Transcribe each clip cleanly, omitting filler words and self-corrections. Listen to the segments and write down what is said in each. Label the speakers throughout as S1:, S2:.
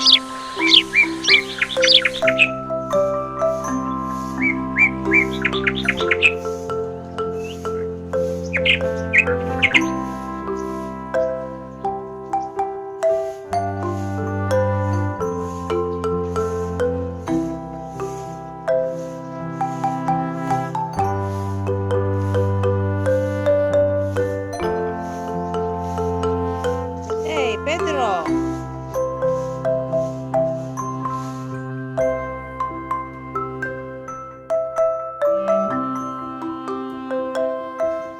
S1: Hey, Pedro.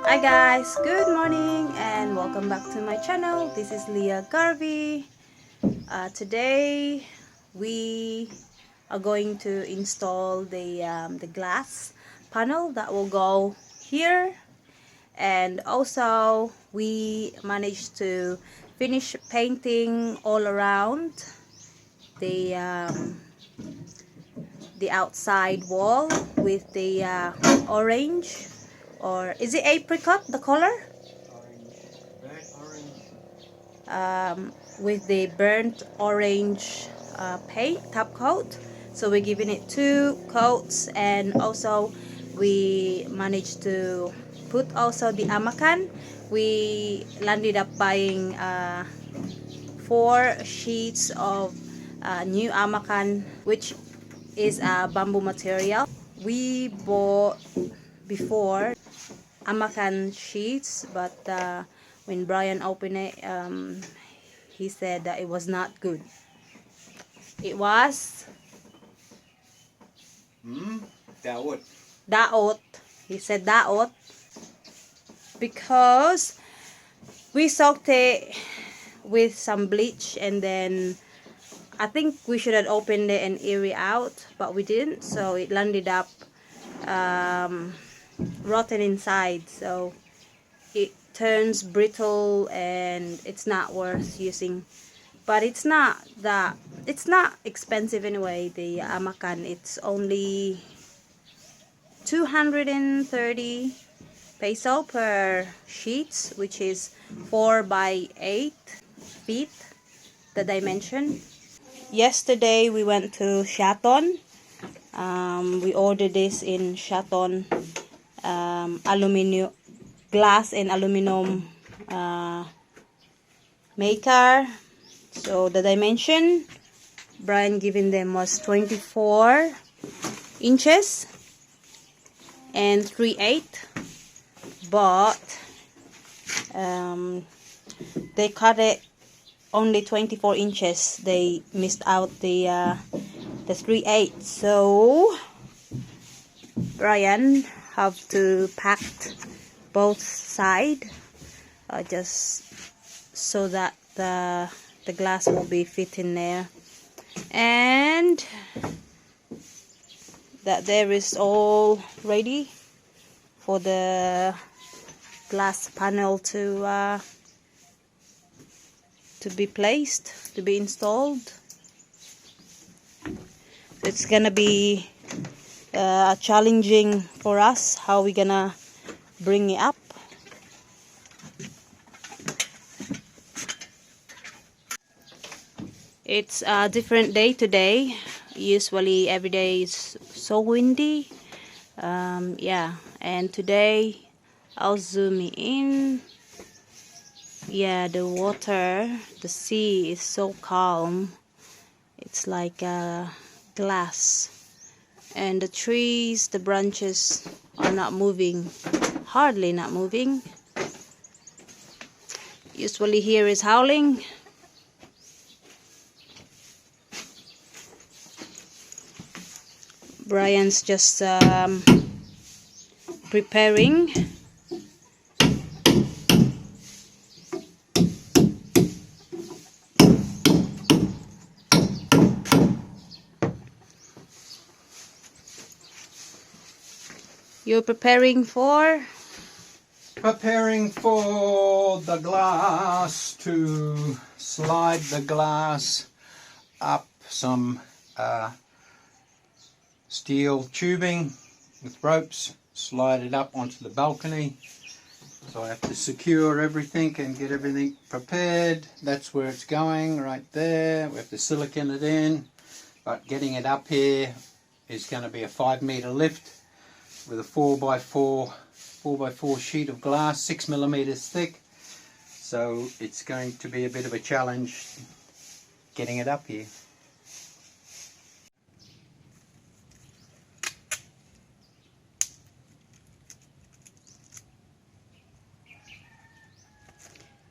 S1: Hi guys, good morning and welcome back to my channel. This is Leah Garvey. Today we are going to install the glass panel that will go here, and also we managed to finish painting all around the outside wall with the orange, or is it apricot, the color? With the burnt orange paint top coat. So we're giving it 2 coats, and also we managed to put also the amakan. We landed up buying 4 sheets of new amakan, which is a bamboo material. We bought before amakan sheets, but when Brian opened it, he said that it was not good. It was daot. He said daot because we soaked it with some bleach, and then I think we should have opened it and air it out, but we didn't, so it landed up rotten inside, so it turns brittle and it's not worth using. But it's not expensive anyway. The amakan, it's only 230 peso per sheets, which is 4 by 8 feet, the dimension. Yesterday we went to Shaton. We ordered this in Shaton, aluminum glass and aluminum maker. So the dimension Brian given them was 24 inches and 3/8, but they cut it only 24 inches. They missed out the 3/8, so Brian have to pack both side just so that the glass will be fit in there, and that there is all ready for the glass panel to be placed, to be installed. It's gonna be challenging for us how we gonna bring it up. It's a different day today. Usually every day is so windy. Yeah, and today I'll zoom in. Yeah, the water, the sea is so calm. It's like glass, and the trees, the branches are not moving, hardly not moving. Usually here is howling. Brian's just preparing. You're preparing for?
S2: Preparing for the glass, to slide the glass up some steel tubing with ropes, slide it up onto the balcony, So I have to secure everything and get everything prepared. That's where it's going, right there. We have to silicon it in, but getting it up here is going to be a 5-meter lift with a 4x4 sheet of glass, 6 millimeters thick. So it's going to be a bit of a challenge getting it up here.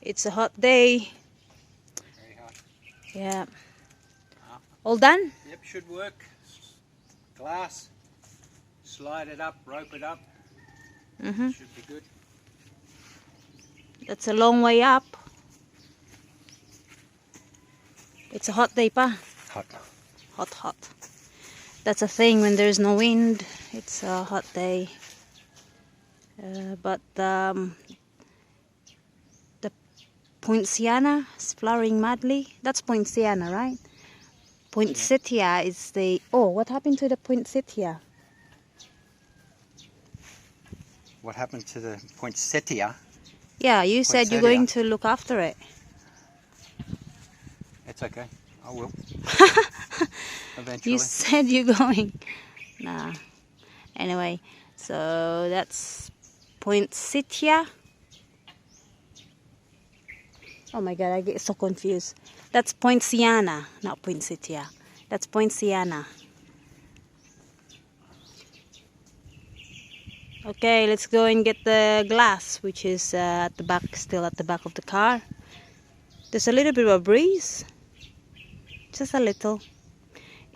S1: It's a hot day.
S2: Very hot.
S1: Yeah. All done?
S2: Yep, should work. Glass. Slide it up, rope it up. Should be good.
S1: That's a long way up. It's a hot day pa.
S2: Hot.
S1: Hot, hot. That's a thing when there's no wind. It's a hot day. But the poinciana is flowering madly. That's poinciana, right? Poinsettia is the... Oh, what happened to the poinsettia?
S2: What happened to the poinsettia?
S1: Yeah, you said you're going to look after it.
S2: It's okay. I will. Eventually.
S1: You said you're going. Nah. Anyway, so that's poinsettia. Oh my god, I get so confused. That's poinciana, not poinsettia. That's poinciana. Okay, let's go and get the glass, which is at the back, still at the back of the car. There's a little bit of a breeze. Just a little.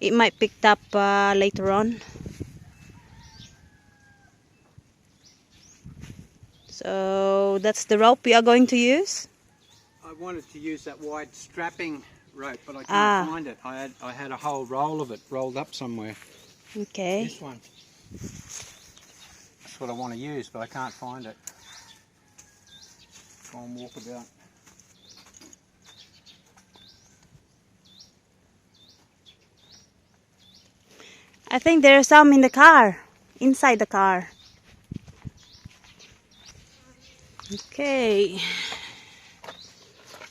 S1: It might pick up later on. So that's the rope we are going to use.
S2: I wanted to use that wide strapping rope, but I can't find it. I had a whole roll of it rolled up somewhere.
S1: Okay.
S2: This one. That's what I want to use, but I can't find it. Go and walk about.
S1: I think there are some in the car, inside the car. Okay.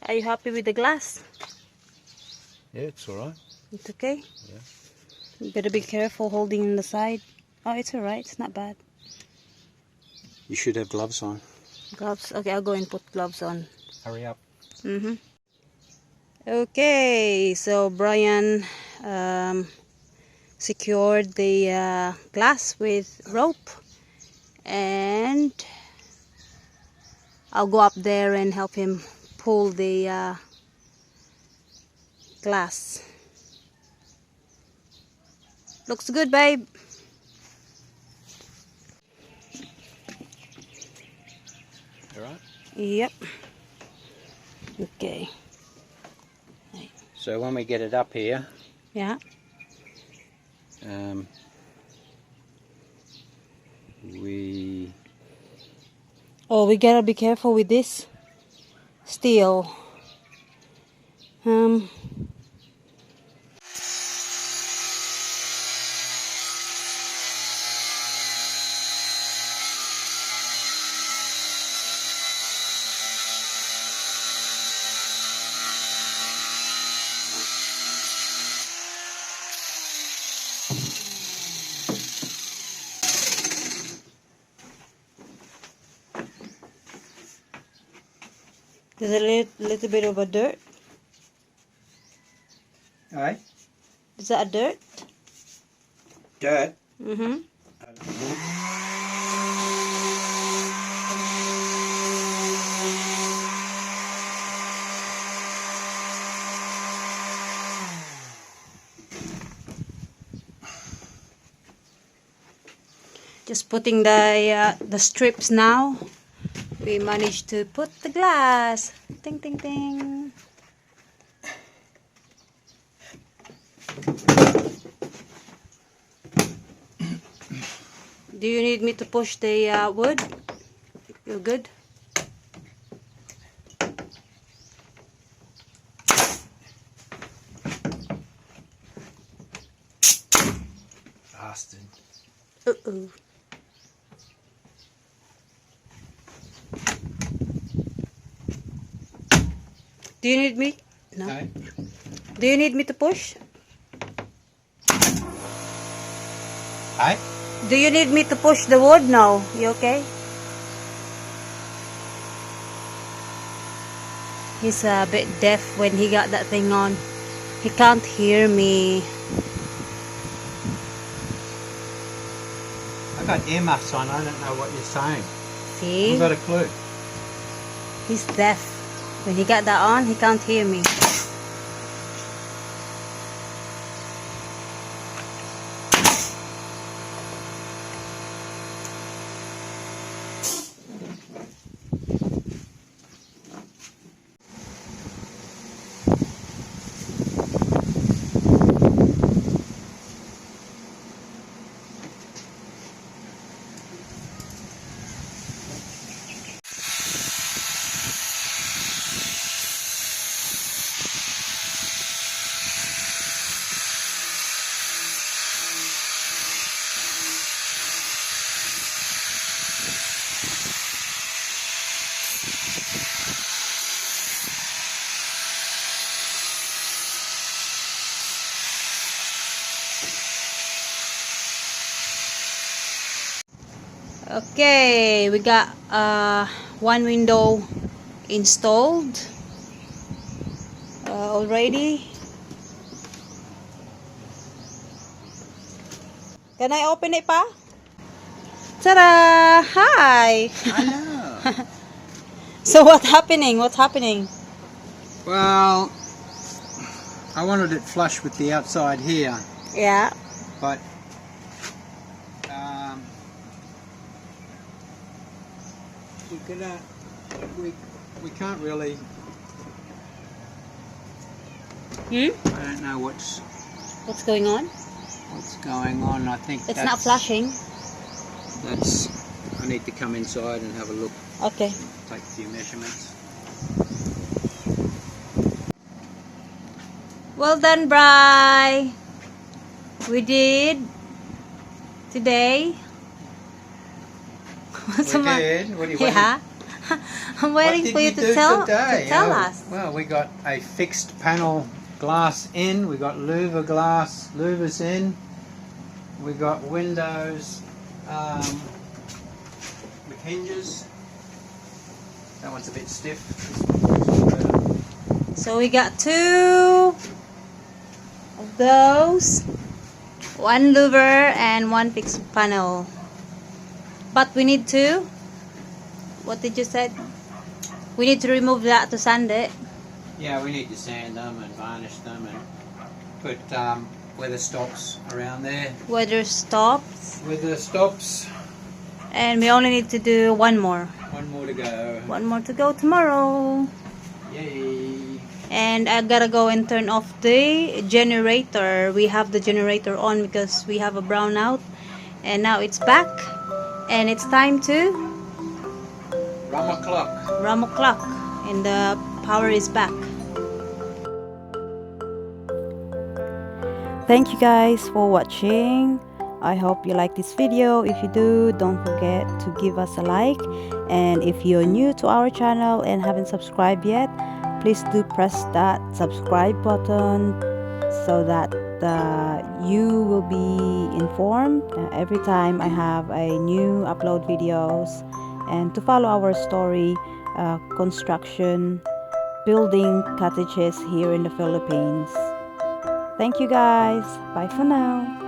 S1: Are you happy with the glass?
S2: Yeah, it's alright.
S1: It's okay?
S2: Yeah.
S1: You better be careful holding in the side. Oh, it's alright. It's not bad.
S2: You should have gloves on.
S1: Gloves? Okay, I'll go and put gloves on.
S2: Hurry up.
S1: Okay, so Brian secured the glass with rope, and I'll go up there and help him pull the glass. Looks good, babe.
S2: Alright.
S1: Yep. Okay.
S2: So when we get it up here,
S1: Yeah. Oh, we gotta be careful with this steel. There's a little bit of a dirt.
S2: Hey?
S1: Is that a dirt?
S2: Dirt?
S1: Just putting the strips now. We managed to put the glass. Ding, ding, ding. Do you need me to push the wood? You're good?
S2: Bastard.
S1: Uh-oh. Do you need me? No.
S2: No?
S1: Do you need me to push?
S2: Hey?
S1: Do you need me to push the wood? No. You okay? He's a bit deaf when he got that thing on. He can't hear me.
S2: I got earmuffs on. I don't know what you're saying.
S1: See?
S2: I've got a clue.
S1: He's deaf. When he got that on, he can't hear me. Okay, we got one window installed already. Can I open it, pa? Ta-da! Hi!
S2: Hello.
S1: So what's happening? What's happening?
S2: Well, I wanted it flush with the outside here,
S1: Yeah.
S2: but we can't really. I don't know what's
S1: going on?
S2: going on. I think
S1: It's not flashing.
S2: I need to come inside and have a look.
S1: Okay.
S2: Take a few measurements.
S1: Well done, Bri. We did today. What's
S2: We
S1: the matter?
S2: did. What do you
S1: Yeah. I'm waiting for you to tell us.
S2: Well, we got a fixed panel glass in. We got louvers in. We got windows with hinges. That one's a bit stiff.
S1: So we got two of those, one louver and one fixed panel. But we need to, what did you say? We need to remove that to sand it.
S2: Yeah, we need to sand them and varnish them and put weather stops around there.
S1: Weather stops.
S2: Weather stops.
S1: And we only need to do one more.
S2: One more to go.
S1: One more to go tomorrow.
S2: Yay.
S1: And I gotta go and turn off the generator. We have the generator on because we have a brownout. And now it's back. And it's time to
S2: Rum o'clock.
S1: rum o'clock. And the power is back. Thank you guys for watching. I hope you like this video. If you do, don't forget to give us a like. And if you're new to our channel and haven't subscribed yet, please do press that subscribe button so that you will be informed every time I have a new upload videos, and to follow our story, construction, building cottages here in the Philippines. Thank you guys. Bye for now.